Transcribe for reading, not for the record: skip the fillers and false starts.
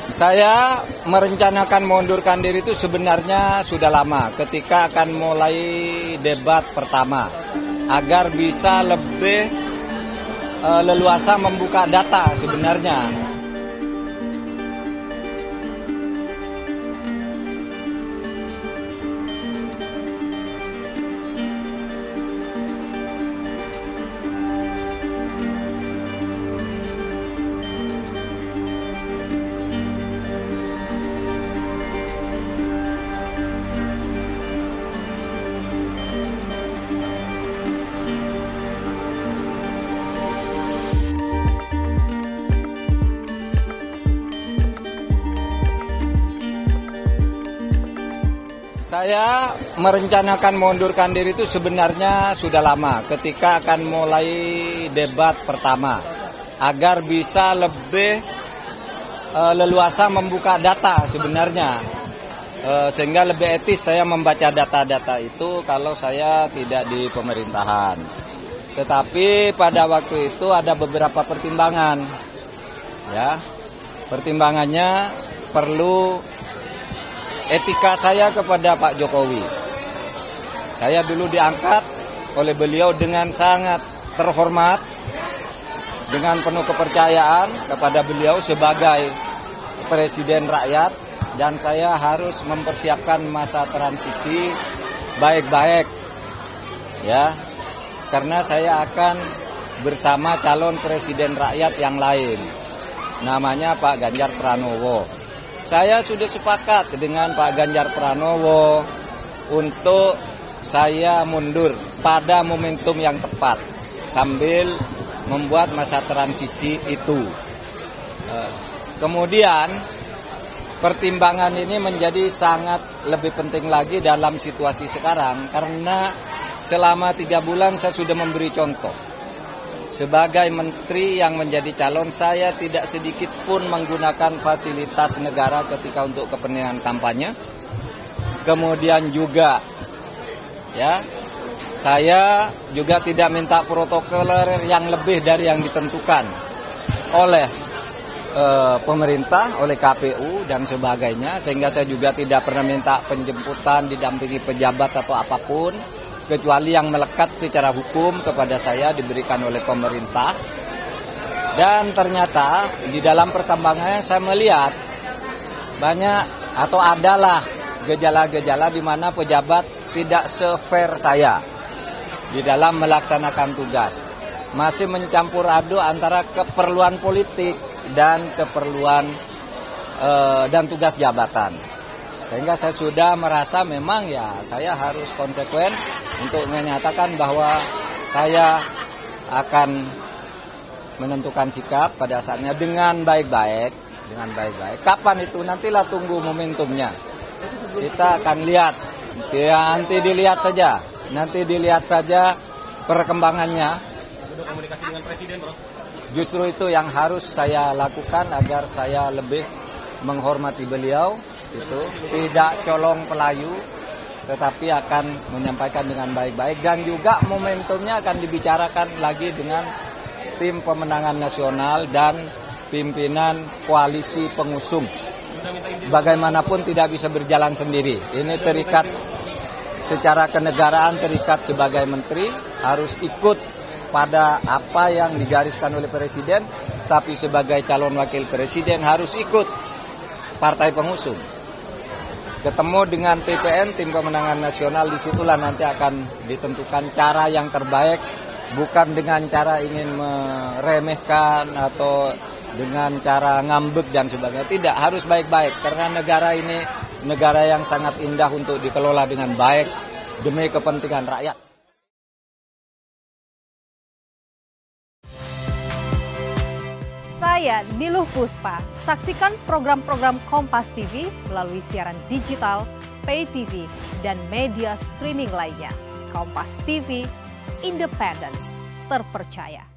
Saya merencanakan mengundurkan diri itu sebenarnya sudah lama ketika akan mulai debat pertama agar bisa lebih leluasa membuka data sebenarnya. Saya merencanakan mengundurkan diri itu sebenarnya sudah lama ketika akan mulai debat pertama agar bisa lebih leluasa membuka data sebenarnya, sehingga lebih etis saya membaca data-data itu kalau saya tidak di pemerintahan. Tetapi pada waktu itu ada beberapa pertimbangan, ya, pertimbangannya perlu etika saya kepada Pak Jokowi. Saya dulu diangkat oleh beliau dengan sangat terhormat, dengan penuh kepercayaan kepada beliau sebagai presiden rakyat, dan saya harus mempersiapkan masa transisi baik-baik, ya, karena saya akan bersama calon presiden rakyat yang lain, namanya Pak Ganjar Pranowo. Saya sudah sepakat dengan Pak Ganjar Pranowo untuk saya mundur pada momentum yang tepat sambil membuat masa transisi itu. Kemudian pertimbangan ini menjadi sangat lebih penting lagi dalam situasi sekarang karena selama 3 bulan saya sudah memberi contoh. Sebagai menteri yang menjadi calon, saya tidak sedikit pun menggunakan fasilitas negara ketika untuk kepentingan kampanye. Kemudian juga, ya, saya juga tidak minta protokoler yang lebih dari yang ditentukan oleh pemerintah, oleh KPU dan sebagainya. Sehingga saya juga tidak pernah minta penjemputan, didampingi pejabat atau apapun, kecuali yang melekat secara hukum kepada saya diberikan oleh pemerintah. Dan ternyata di dalam perkembangannya saya melihat banyak atau adalah gejala-gejala di mana pejabat tidak se-fair saya di dalam melaksanakan tugas. Masih mencampur aduk antara keperluan politik dan keperluan dan tugas jabatan. Sehingga saya sudah merasa memang ya saya harus konsekuen untuk menyatakan bahwa saya akan menentukan sikap pada saatnya dengan baik-baik. Kapan itu? Nantilah tunggu momentumnya. Kita akan lihat. Ya, nanti dilihat saja perkembangannya. Sudah komunikasi dengan Presiden, Bro? Justru itu yang harus saya lakukan agar saya lebih menghormati beliau. Itu tidak colong pelayu, tetapi akan menyampaikan dengan baik-baik, dan juga momentumnya akan dibicarakan lagi dengan tim pemenangan nasional dan pimpinan koalisi pengusung. Bagaimanapun tidak bisa berjalan sendiri. Ini terikat secara kenegaraan, terikat sebagai menteri harus ikut pada apa yang digariskan oleh presiden, tapi sebagai calon wakil presiden harus ikut partai pengusung. Ketemu dengan TPN, tim pemenangan nasional, disitulah nanti akan ditentukan cara yang terbaik, bukan dengan cara ingin meremehkan atau dengan cara ngambek dan sebagainya. Tidak, harus baik-baik, karena negara ini negara yang sangat indah untuk dikelola dengan baik demi kepentingan rakyat. Saya Niluh Puspa. Saksikan program-program Kompas TV melalui siaran digital, pay TV, dan media streaming lainnya. Kompas TV, independen, terpercaya.